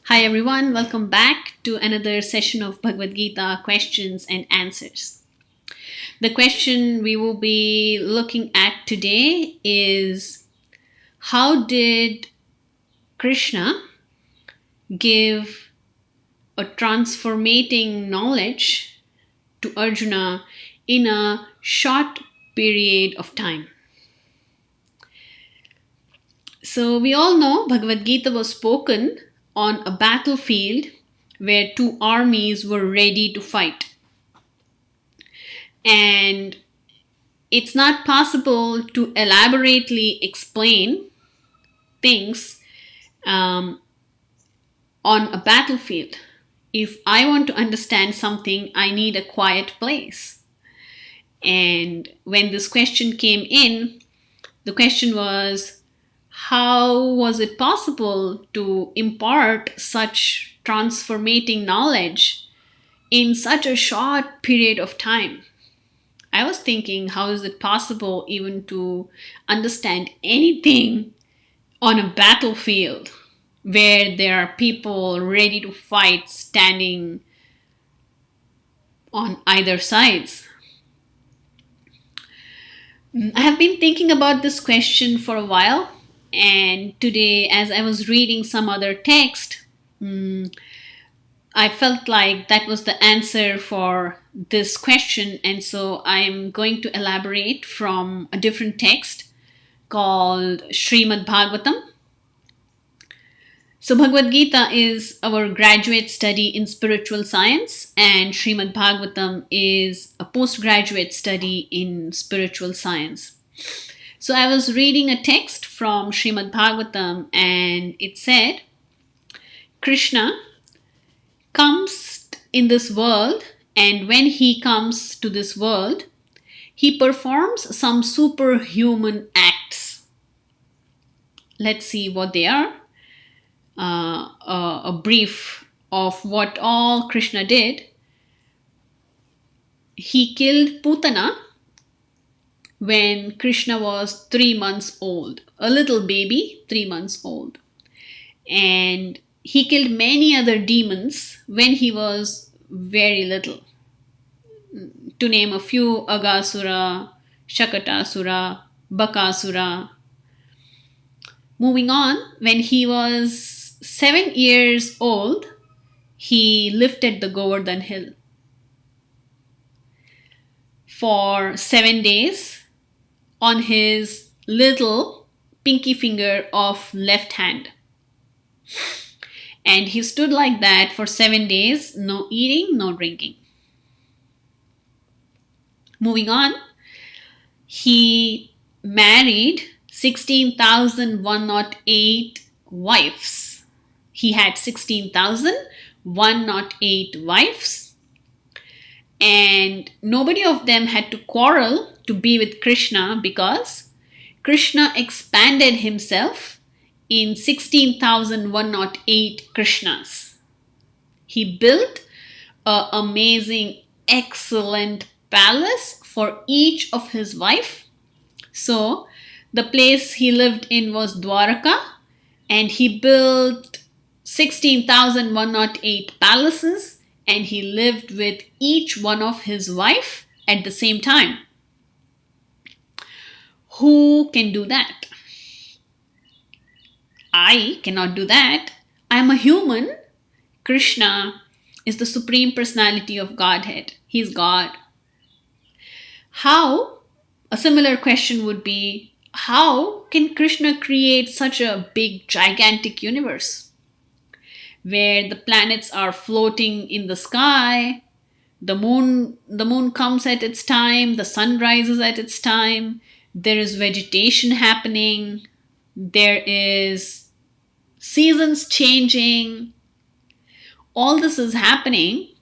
Hi everyone, welcome back to another session of Bhagavad Gita questions and answers. The question we will be looking at today is, how did Krishna give a transformating knowledge to Arjuna in a short period of time? So we all know Bhagavad Gita was spoken on a battlefield where two armies were ready to fight. And it's not possible to elaborately explain things um, on a battlefield. If I want to understand something, I need a quiet place. And when this question came in, the question was, how was it possible to impart such transformating knowledge in such a short period of time? I was thinking, how is it possible even to understand anything on a battlefield where there are people ready to fight standing on either sides? I have been thinking about this question for a while, and today, as I was reading some other text, I felt like that was the answer for this question, and so I'm going to elaborate from a different text called Srimad Bhagavatam. So, Bhagavad Gita is our graduate study in spiritual science, and Srimad Bhagavatam is a postgraduate study in spiritual science. So, I was reading a text from Srimad Bhagavatam, and it said, Krishna comes in this world, and when he comes to this world, he performs some superhuman acts. Let's see what they are. A brief of what all Krishna did. He killed Putana when Krishna was 3 months old, a little baby, 3 months old. And he killed many other demons when he was very little. To name a few, Agasura, Shakatasura, Bakasura. Moving on, when he was 7 years old, he lifted the Govardhan hill. For 7 days on his little pinky finger of left hand. And he stood like that for 7 days, no eating, no drinking. Moving on, he married 16,108 wives. He had 16,108 wives, and nobody of them had to quarrel to be with Krishna because Krishna expanded himself in 16,108 Krishnas. He built an amazing, excellent palace for each of his wife. So the place he lived in was Dwaraka, and he built 16,108 palaces, and he lived with each one of his wife at the same time. Who can do that? I cannot do that. I am a human. Krishna is the Supreme Personality of Godhead. He is God. How? A similar question would be, how can Krishna create such a big, gigantic universe where the planets are floating in the sky, the moon comes at its time, the sun rises at its time, there is vegetation happening, there is seasons changing. All this is happening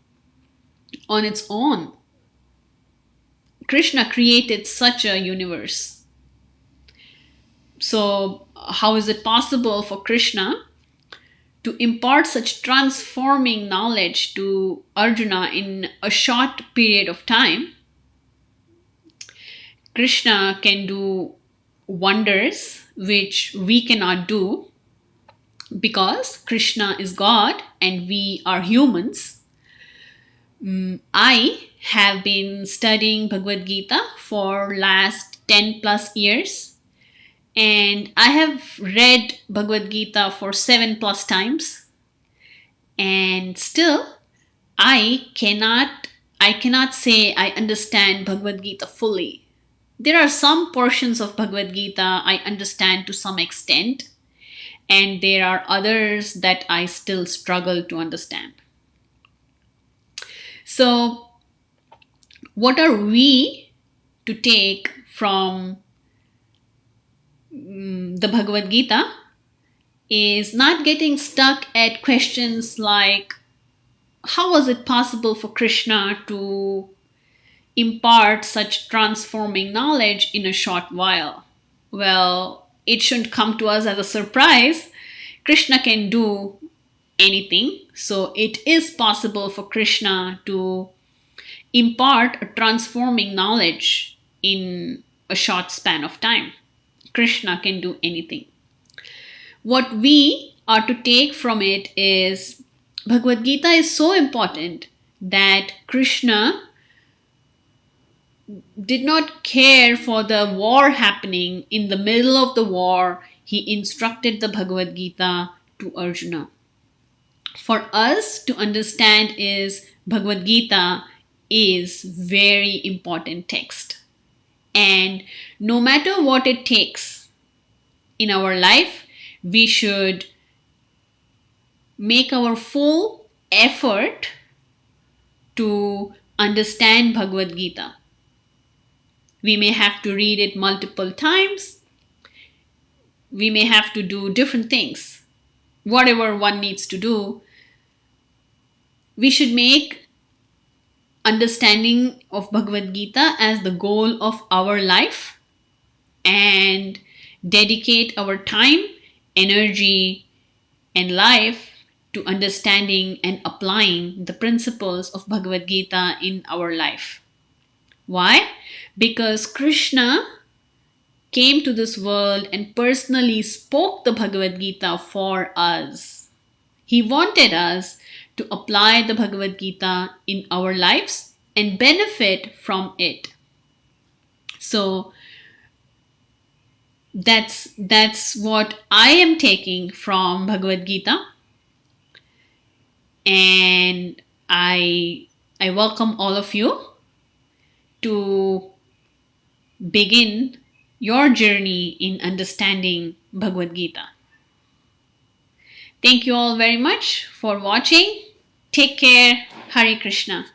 on its own. Krishna created such a universe. So, how is it possible for Krishna to impart such transforming knowledge to Arjuna in a short period of time? Krishna can do wonders which we cannot do. Because Krishna is God and we are humans. I have been studying Bhagavad Gita for last 10 plus years, and I have read Bhagavad Gita for 7 plus times, and still I cannot say I understand Bhagavad Gita fully. There are some portions of Bhagavad Gita I understand to some extent, and there are others that I still struggle to understand. So, what are we to take from the Bhagavad Gita is not getting stuck at questions like how was it possible for Krishna to impart such transforming knowledge in a short while? Well, it shouldn't come to us as a surprise. Krishna can do anything. So it is possible for Krishna to impart a transforming knowledge in a short span of time. Krishna can do anything. What we are to take from it is Bhagavad Gita is so important that Krishna did not care for the war happening. In the middle of the war, he instructed the Bhagavad Gita to Arjuna. For us to understand is Bhagavad Gita is very important text. And no matter what it takes in our life, we should make our full effort to understand Bhagavad Gita. We may have to read it multiple times. We may have to do different things. Whatever one needs to do, we should make understanding of Bhagavad Gita as the goal of our life and dedicate our time, energy, and life to understanding and applying the principles of Bhagavad Gita in our life. Why? Because Krishna came to this world and personally spoke the Bhagavad Gita for us. He wanted us to apply the Bhagavad Gita in our lives and benefit from it. So that's what I am taking from Bhagavad Gita, and I welcome all of you to begin your journey in understanding Bhagavad Gita. Thank you all very much for watching. Take care. Hare Krishna.